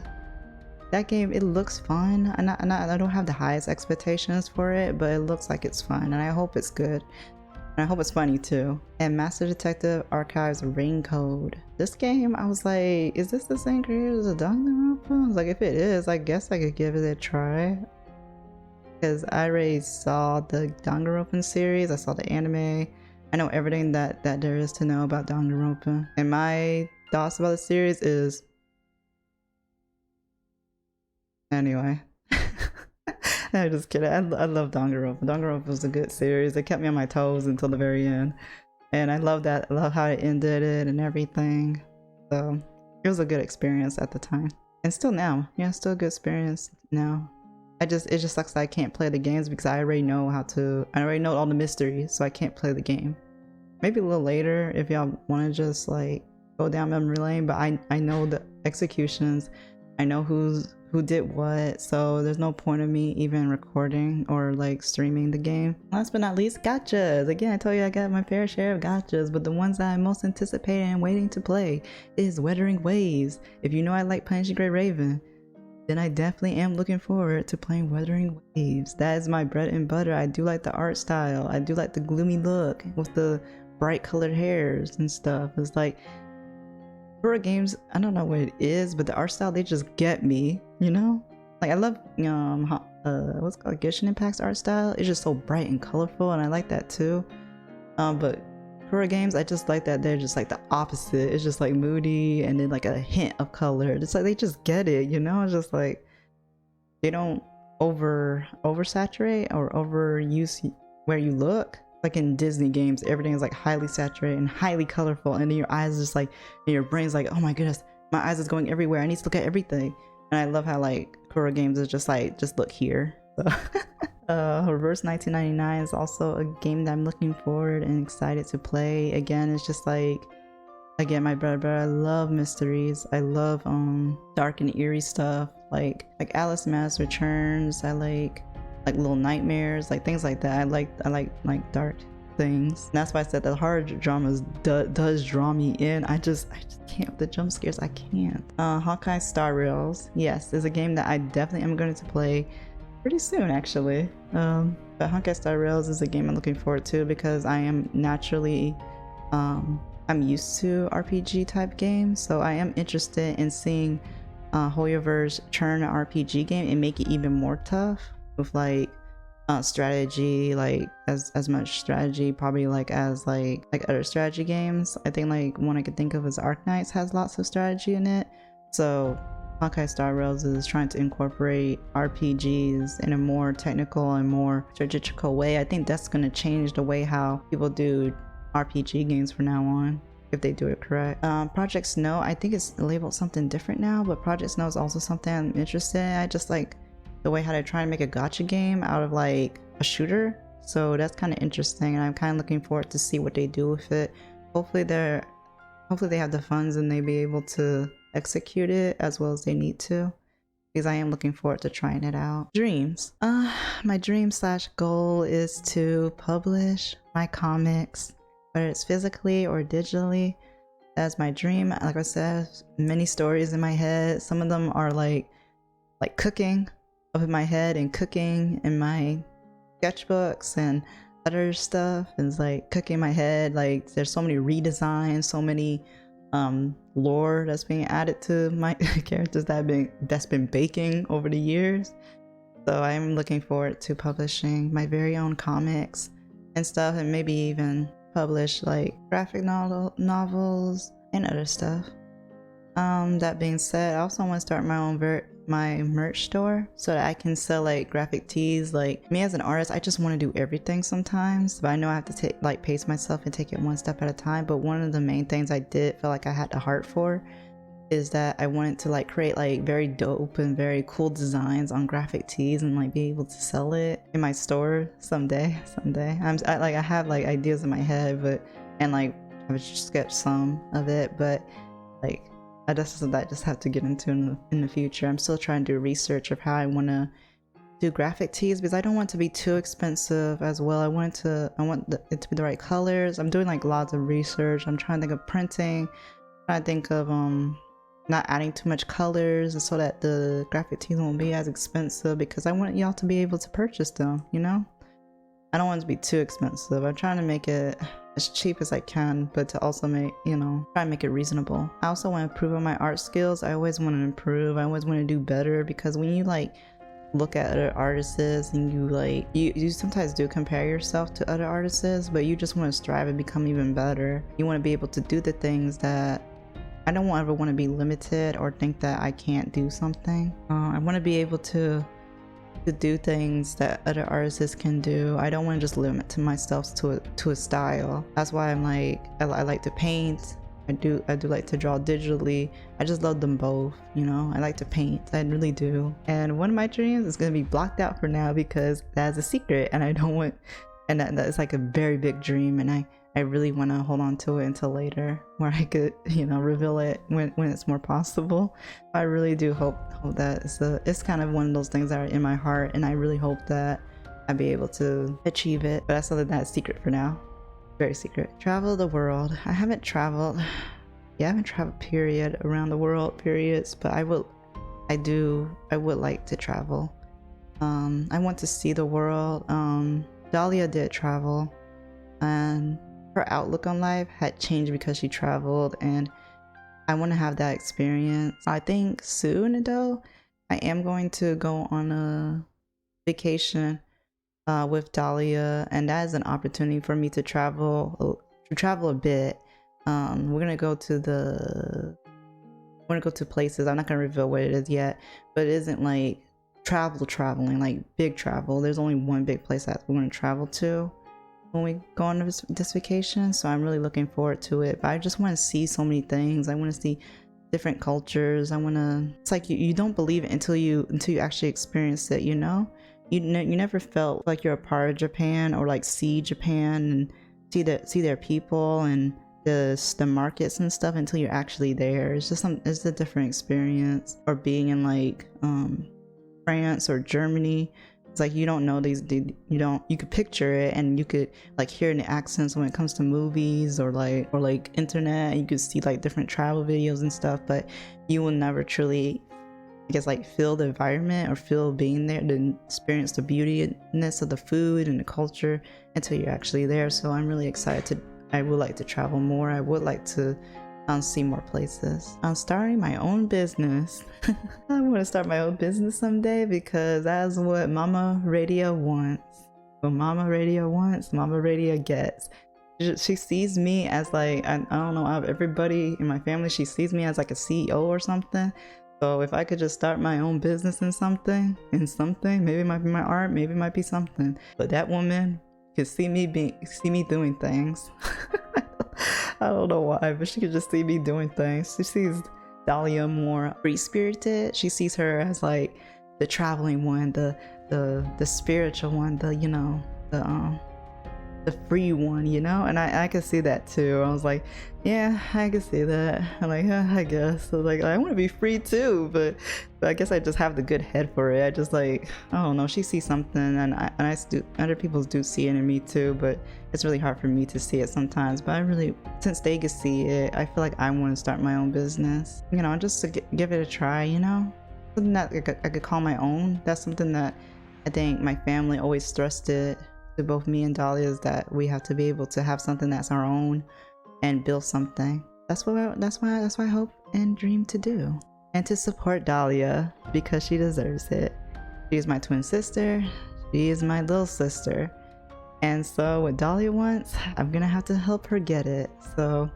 That game, it looks fun. I don't have the highest expectations for it, but it looks like it's fun, and I hope it's good. And I hope it's funny too. And Master Detective Archives Rain Code. This game, I was like, is this the same creator as Danganronpa? I was like, if it is, I guess I could give it a try. Because I already saw the Danganronpa series, I saw the anime. I know everything that there is to know about Danganronpa. And my thoughts about the series is... Anyway. I'm just kidding. I love Danganronpa. Danganronpa was a good series. It kept me on my toes until the very end, and I love that. I love how it ended it and everything. So it was a good experience at the time, and still now. Yeah, still a good experience now. It just sucks that I can't play the games because I already know I already know all the mysteries, so I can't play the game. Maybe a little later if y'all want to just like go down memory lane, but I know the executions. I know who did what, so there's no point of me even recording or like streaming the game. Last but not least, gachas. Again, I told you I got my fair share of gachas, but the ones that I'm most anticipating and waiting to play is Wuthering Waves. If you know I like Punishing Gray Raven, then I definitely am looking forward to playing Wuthering Waves. That is my bread and butter. I do like the art style. I do like the gloomy look with the bright colored hairs and stuff. It's like horror games, I don't know what it is, but the art style, they just get me, you know? Like I love what's it called, Genshin Impact's art style. It's just so bright and colorful, and I like that too. But horror games, I just like that they're just like the opposite. It's just like moody and then like a hint of color. It's like they just get it, you know? It's just like they don't oversaturate or overuse where you look. Like in Disney games, everything is like highly saturated and highly colorful, and then your eyes just like, and your brain's like, oh my goodness, my eyes is going everywhere. I need to look at everything. And I love how like horror games is just like, just look here. So Reverse 1999 is also a game that I'm looking forward and excited to play. Again, it's just like, again, my brother, I love mysteries. I love dark and eerie stuff, like Alice Mass Returns. I like Little Nightmares, like things like that. I like dark things. And that's why I said that horror dramas does draw me in. I just can't with the jump scares. I can't. Hawkeye Star Rails, yes, is a game that I definitely am going to play pretty soon, actually. But Hawkeye Star Rails is a game I'm looking forward to because I am naturally I'm used to RPG type games, so I am interested in seeing Hoyoverse turn an RPG game and make it even more tough with like strategy, like as much strategy probably like as like other strategy games. I think like one I could think of is Arknights has lots of strategy in it. So Hawkeye Star Rails is trying to incorporate RPGs in a more technical and more strategical way. I think that's going to change the way how people do RPG games from now on, if they do it correct. Project Snow, I think it's labeled something different now, but Project Snow is also something I'm interested in. I just like the way how they try to make a gacha game out of like a shooter, so that's kind of interesting, and I'm kind of looking forward to see what they do with it. Hopefully they have the funds and they be able to execute it as well as they need to, because I am looking forward to trying it out. Dreams. My dream / goal is to publish my comics, whether it's physically or digitally. That's my dream. Like I said, many stories in my head. Some of them are like cooking up in my head and cooking in my sketchbooks and other stuff. And it's like cooking in my head. Like there's so many redesigns, so many lore that's being added to my characters that's been baking over the years. So I'm looking forward to publishing my very own comics and stuff, and maybe even publish like graphic novels and other stuff. That being said, I also want to start my own my merch store so that I can sell like graphic tees. Like me as an artist, I just want to do everything sometimes, but I know I have to pace myself and take it one step at a time. But one of the main things I did feel like I had the heart for is that I wanted to like create like very dope and very cool designs on graphic tees and like be able to sell it in my store someday. I have like ideas in my head, and like I've just sketched some of it, but like I just have to get into in the future. I'm still trying to do research of how I want to do graphic tees, because I don't want it to be too expensive as well. I want it to be the right colors. I'm doing like lots of research. I'm trying to think of printing, trying to think of not adding too much colors so that the graphic tees won't be as expensive, because I want y'all to be able to purchase them, you know? I don't want it to be too expensive. I'm trying to make it as cheap as I can, but to also make, you know, try and make it reasonable. I also want to improve on my art skills. I always want to improve. I always want to do better, because when you like look at other artists and you like you sometimes do compare yourself to other artists, but you just want to strive and become even better. You want to be able to do the things that I don't ever want to be limited or think that I can't do something. I want to be able to do things that other artists can do. I don't want to just limit to myself to a style. That's why I'm like, I like to paint. I do like to draw digitally. I just love them both, you know? I like to paint, I really do. And one of my dreams is gonna be blocked out for now because that's a secret, and I don't want, and that's like a very big dream, and I really want to hold on to it until later, where I could, you know, reveal it when it's more possible. I really do hope that it's kind of one of those things that are in my heart, and I really hope that I'll be able to achieve it. But that's something that's secret for now, very secret. Travel the world. I haven't traveled. Yeah, I haven't traveled period around the world periods, but I would I would like to travel. I want to see the world. Dahlia did travel, and her outlook on life had changed because she traveled, and I want to have that experience. I think soon though, I am going to go on a vacation with Dahlia, and that is an opportunity for me to travel a bit. We're gonna go to places. I'm not gonna reveal what it is yet, but it isn't like traveling, like big travel. There's only one big place that we're gonna travel to when we go on this vacation, so I'm really looking forward to it. But I just want to see so many things. I want to see different cultures. It's like you don't believe it until you actually experience it, you know? You never felt like you're a part of Japan, or like see Japan and see their people and the markets and stuff until you're actually there. It's a different experience. Or being in like France or Germany, it's like you don't know you could picture it, and you could like hear the accents when it comes to movies or like internet, and you could see like different travel videos and stuff, but you will never truly, I guess, like feel the environment or feel being there, to experience the beautiness of the food and the culture until you're actually there. So I'm really excited I would like to travel more. I would like to see more places. I'm starting my own business. I want to start my own business someday, because that's what Mama Radio wants. What Mama Radio wants, Mama Radio gets. She sees me as like, I don't know, out of everybody in my family, she sees me as like a CEO or something. So if I could just start my own business in something, maybe it might be my art, maybe it might be something. But that woman could see me doing things. I don't know why, but she could just see me doing things. She sees Dahlia more free-spirited. She sees her as like the traveling one, the spiritual one, the free one, you know? And I could see that too. I was like, yeah, I could see that. I'm like, I guess. So like, I want to be free too, but I guess I just have the good head for it. I just like, I don't know, she sees something, and other people do see it in me too, but it's really hard for me to see it sometimes. But since they can see it, I feel like I want to start my own business, you know, just to give it a try, you know? Something that I could call my own. That's something that I think my family always stressed it to both me and Dahlia, is that we have to be able to have something that's our own and build something. That's what I hope and dream to do, and to support Dahlia because she deserves it. She is my twin sister. She is my little sister, and so what Dahlia wants, I'm gonna have to help her get it. So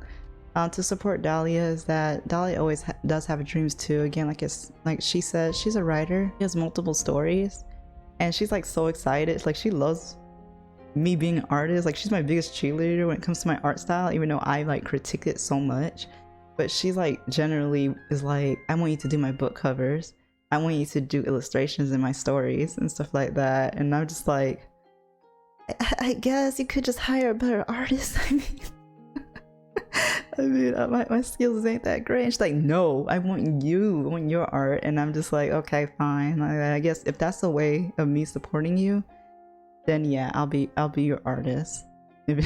to support Dahlia is that Dahlia always does have dreams too. Again, like she says, she's a writer. She has multiple stories, and she's like so excited. It's like she loves me being an artist. Like, she's my biggest cheerleader when it comes to my art style, even though I like critique it so much. But she's like generally is like, I want you to do my book covers, I want you to do illustrations in my stories and stuff like that. And I'm just like, I guess you could just hire a better artist. I mean, my skills ain't that great. And she's like, no, I want your art. And I'm just like, okay, fine. I guess if that's a way of me supporting you, then yeah, I'll be your artist. If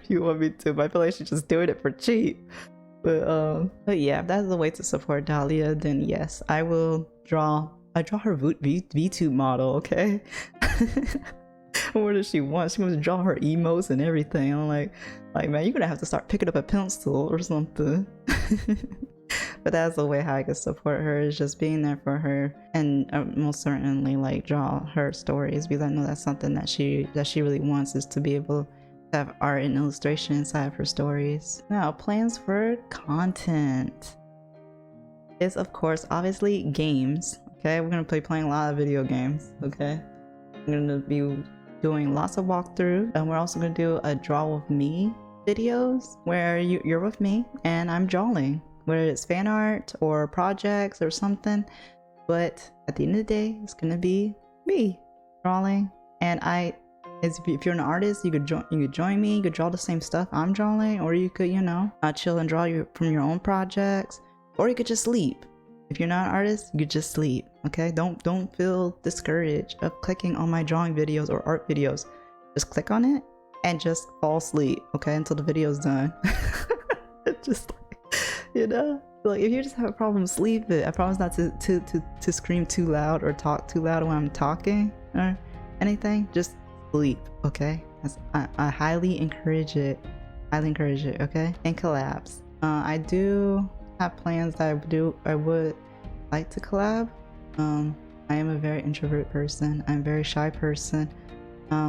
you want me to. But I feel like she's just doing it for cheap. But yeah, if that's the way to support Dahlia, then yes, I will draw her VTube model, okay? What does she want? She wants to draw her emotes and everything. I'm like, man, you're gonna have to start picking up a pencil or something. But that's the way how I can support her, is just being there for her, and most certainly like draw her stories, because I know that's something that she really wants, is to be able to have art and illustration inside of her stories. Now, plans for content is, of course, obviously games. Okay, we're gonna be playing a lot of video games. Okay, I'm gonna be doing lots of walkthroughs, and we're also gonna do a draw with me videos where you're with me and I'm drawing, whether it's fan art or projects or something. But at the end of the day, it's gonna be me drawing. And if you're an artist, you could join me. You could draw the same stuff I'm drawing, or you could, chill and draw from your own projects, or you could just sleep. If you're not an artist, you could just sleep. Okay, don't feel discouraged of clicking on my drawing videos or art videos. Just click on it and just fall asleep, okay, until the video's done. Just like, Like, if you just have a problem, sleep it. I promise not to scream too loud or talk too loud when I'm talking or anything. Just sleep, okay? I highly encourage it. Highly encourage it, okay? And collabs. I do have plans that I would like to collab. I am a very introvert person. I'm a very shy person.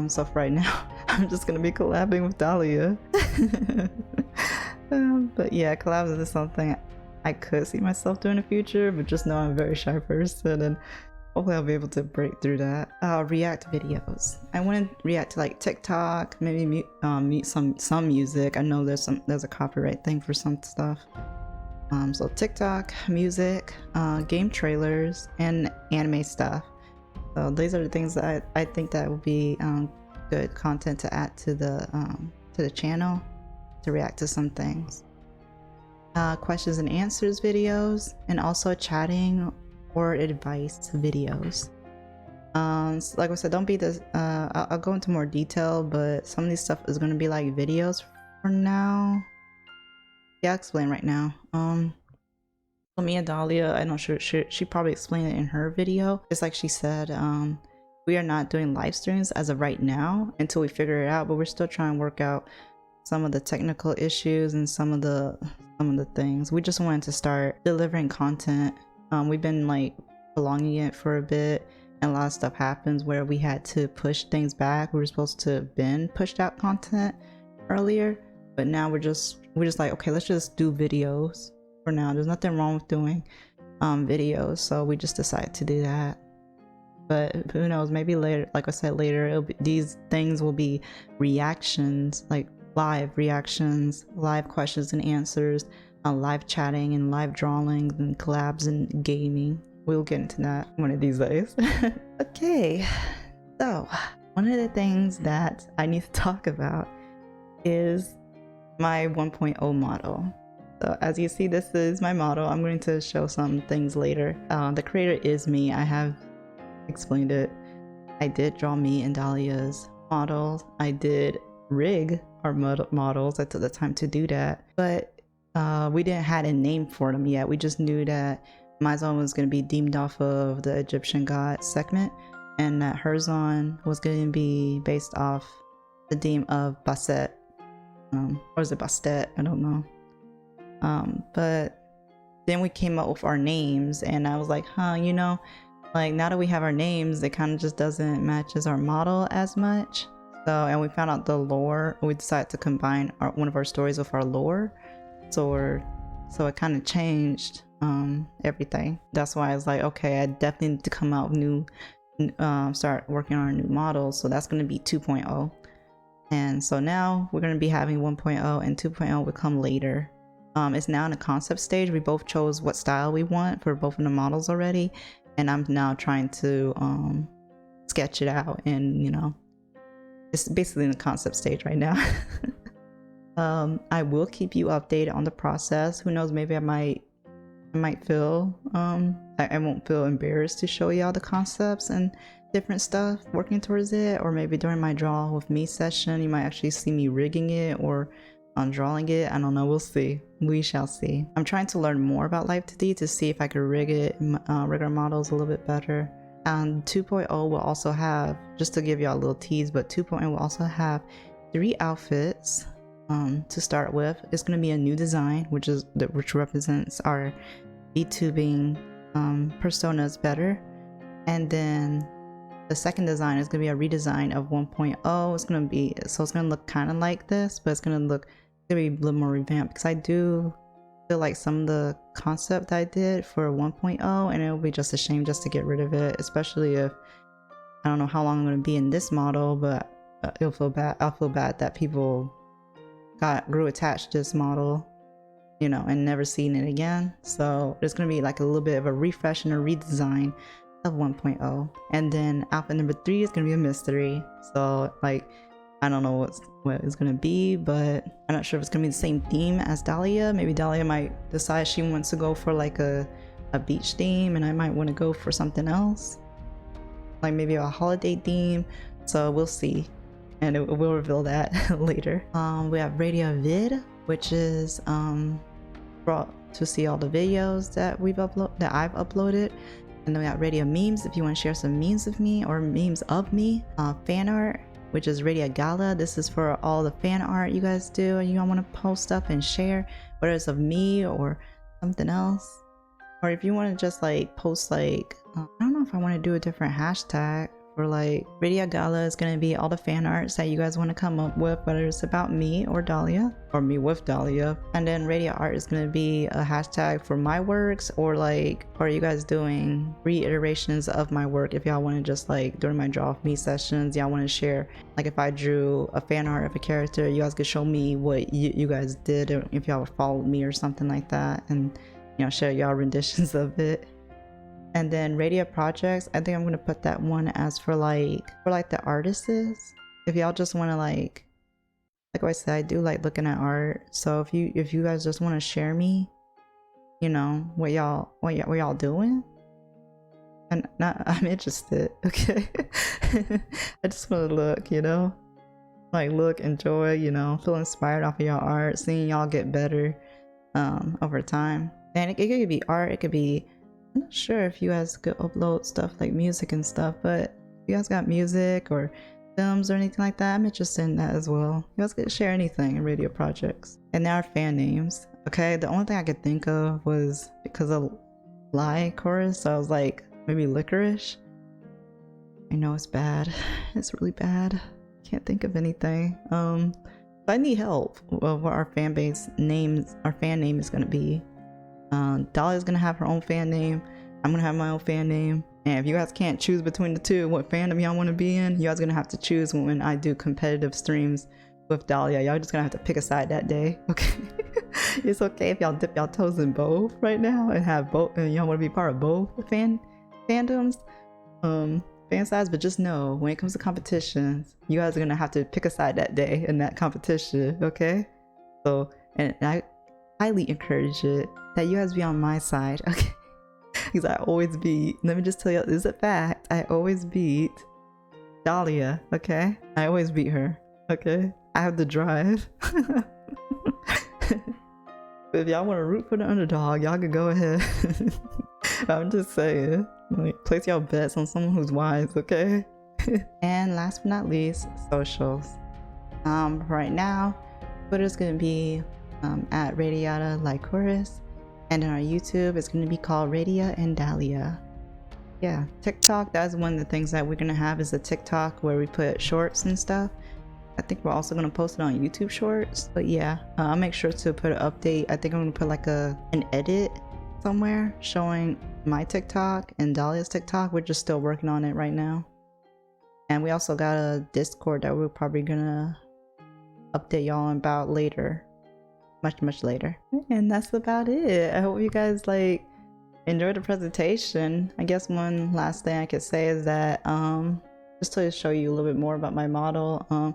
So for right now, I'm just gonna be collabing with Dahlia. But yeah, collabs is something I could see myself doing in the future, but just know I'm a very shy person, and hopefully I'll be able to break through that. React videos. I want to react to like TikTok, maybe mute some music. I know there's a copyright thing for some stuff. So TikTok, music, game trailers, and anime stuff. So these are the things that I think that will be good content to add to the channel to react to some things. Questions and answers videos, and also chatting or advice videos. So like I said, don't be this. I'll go into more detail, but some of these stuff is going to be like videos for now. Yeah, I'll explain right now. So me and Dahlia, I'm not sure she probably explained it in her video. It's like she said, we are not doing live streams as of right now until we figure it out, but we're still trying to work out some of the technical issues and some of the things. We just wanted to start delivering content. We've been like prolonging it for a bit, and a lot of stuff happens where we had to push things back. We were supposed to have been pushed out content earlier, but now we're just like, okay, let's just do videos for now. There's nothing wrong with doing videos, so we just decided to do that. But who knows, maybe later, like I said, later these things will be reactions, like live reactions, live questions and answers, live chatting and live drawings and collabs and gaming. We'll get into that one of these days. Okay, so one of the things that I need to talk about is my 1.0 model. So as you see, this is my model. I'm going to show some things later. The creator is me. I have explained it. I did draw me and Dahlia's models. I did rig our models. I took the time to do that, but we didn't have a name for them yet. We just knew that my zone was going to be deemed off of the Egyptian god segment, and that her zone was going to be based off the theme of Bastet, or is it Bastet? I don't know. But then we came up with our names, and I was like, you know, like now that we have our names, it kind of just doesn't match as our model as much. So, and we found out the lore. We decided to combine one of our stories with our lore. So it kind of changed everything. That's why I was like, okay, I definitely need to come out with new, start working on our new models. So that's going to be 2.0. And so now we're going to be having 1.0, and 2.0 will come later. It's now in the concept stage. We both chose what style we want for both of the models already, and I'm now trying to sketch it out, and you know, it's basically in the concept stage right now. I will keep you updated on the process. Who knows, maybe I might feel I won't feel embarrassed to show y'all the concepts and different stuff working towards it, or maybe during my draw with me session you might actually see me rigging it or on drawing it. I don't know, we'll see. We shall see. I'm trying to learn more about Live 2D to see if I could rig our models a little bit better. And 2.0 will also have, just to give y'all a little tease, but 2.0 will also have 3 outfits to start with. It's going to be a new design, which represents our VTubing personas better. And then the second design is going to be a redesign of 1.0. It's going to look kind of like this, but it's going to be a little more revamped, because I do feel like some of the concept I did for 1.0, and it will be just a shame just to get rid of it, especially if I don't know how long I'm going to be in this model, but I'll feel bad that people grew attached to this model, you know, and never seen it again. So there's going to be like a little bit of a refresh and a redesign of 1.0. And then outfit number 3 is going to be a mystery. So like, I don't know what it's going to be, but I'm not sure if it's going to be the same theme as Dahlia. Maybe Dahlia might decide she wants to go for like a beach theme, and I might want to go for something else, like maybe a holiday theme. So we'll see, and we'll reveal that later. We have Radiavid, which is to to see all the videos that I've uploaded. And then we got Radio Memes if you want to share some memes with me or memes of me. Fan art, which is Radio Gala. This is for all the fan art you guys do and you all want to post up and share, whether it's of me or something else. Or if you want to just like post like, I don't know if I want to do a different hashtag for like Radio Gala is going to be all the fan arts that you guys want to come up with, whether it's about me or Dahlia or me with Dahlia. And then Radio Art is going to be a hashtag for my works, or like, are you guys doing reiterations of my work? If y'all want to just like during my draw of me sessions, y'all want to share, like if I drew a fan art of a character, you guys could show me what you guys did, or if y'all followed me or something like that, and you know, share y'all renditions of it. And then radio projects, I think I'm gonna put that one as for like the artists. If y'all just want to like I said, I do like looking at art. So if you guys just want to share me, you know, what y'all doing, and I'm interested. Okay, I just want to look, you know, like look, enjoy, you know, feel inspired off of y'all art, seeing y'all get better over time. And it could be art, it could be, I'm not sure if you guys could upload stuff like music and stuff, but if you guys got music or films or anything like that, I'm interested in that as well. You guys could share anything in radio projects. And now our fan names. Okay, the only thing I could think of was because of Lycoris, so I was like, maybe Licorice. I know it's bad. It's really bad. Can't think of anything. I need help of what our fan name is gonna be. Dahlia's gonna have her own fan name. I'm gonna have my own fan name. And if you guys can't choose between the two, what fandom y'all want to be in, you guys gonna have to choose when I do competitive streams with Dahlia. Y'all just gonna have to pick a side that day. Okay. It's okay if y'all dip y'all toes in both right now and have both, and y'all want to be part of both fandoms, fan sides. But just know, when it comes to competitions, you guys are gonna have to pick a side that day in that competition. Okay. So, and I highly encourage it that you guys be on my side. Okay. Because I always beat, let me just tell you, this is a fact, I always beat Dahlia. Okay, I always beat her. Okay, I have the drive. But if y'all want to root for the underdog, y'all can go ahead. I'm just saying, like, place y'all bets on someone who's wise. Okay. And last but not least, socials. Right now Twitter's gonna be at Radiata Lycoris. And on our YouTube, it's going to be called Radia and Dahlia. Yeah, TikTok, that's one of the things that we're going to have, is a TikTok where we put shorts and stuff. I think we're also going to post it on YouTube Shorts. But yeah, I'll make sure to put an update. I think I'm going to put like an edit somewhere showing my TikTok and Dahlia's TikTok. We're just still working on it right now. And we also got a Discord that we're probably going to update y'all about later. Much later. And that's about it. I hope you guys like enjoyed the presentation. I guess one last thing I could say is that just to show you a little bit more about my model, I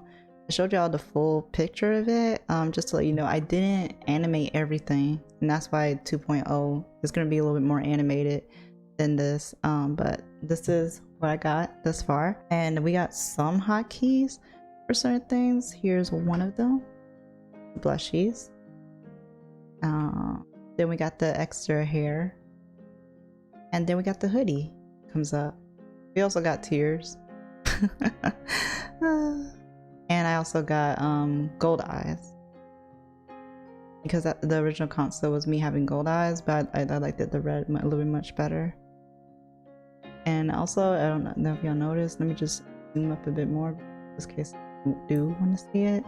showed y'all the full picture of it, just to let you know I didn't animate everything, and that's why 2.0 is going to be a little bit more animated than this, but this is what I got thus far. And we got some hotkeys for certain things. Here's one of them, blushies. Then we got the extra hair, and then we got the hoodie comes up. We also got tears. And I also got gold eyes, because the original console was me having gold eyes, but I liked it the red a little bit much better. And also, I don't know if y'all noticed, let me just zoom up a bit more just in case you do want to see it.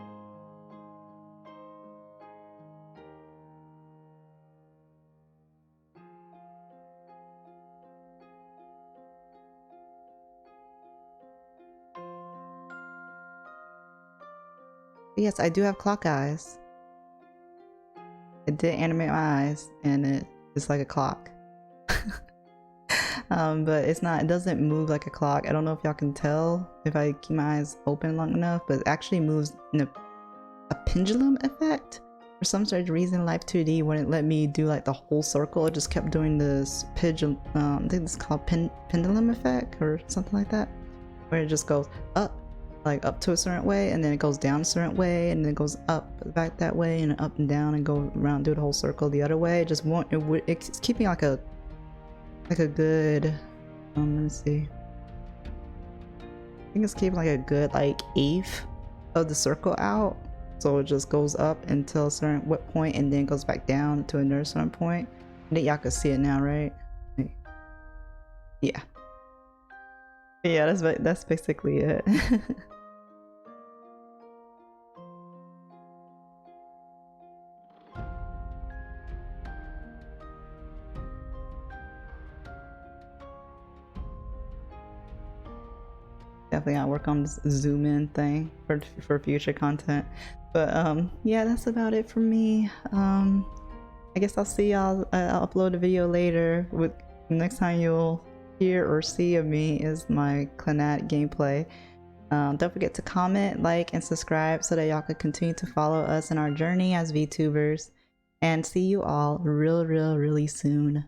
Yes, I do have clock eyes. I did animate my eyes, and it's like a clock. But it doesn't move like a clock. I don't know if y'all can tell if I keep my eyes open long enough, but it actually moves in a pendulum effect. For some strange reason, Live 2D wouldn't let me do like the whole circle. It just kept doing this I think it's called pendulum effect or something like that, where it just goes up like up to a certain way, and then it goes down a certain way, and then it goes up back that way, and up and down, and go around, do the whole circle the other way. Just want it's keeping like a good let me see. I think it's keeping like a good like eighth of the circle out, so it just goes up until a certain point, and then goes back down to another certain point. I think y'all can see it now, right? Yeah. Yeah, that's basically it. Definitely gotta work on this zoom in thing for future content. But yeah, that's about it for me. I guess I'll see y'all. I'll upload a video later. With next time you'll hear or see of me is my Clannad gameplay. Don't forget to comment, like, and subscribe so that y'all can continue to follow us in our journey as VTubers. And see you all really soon.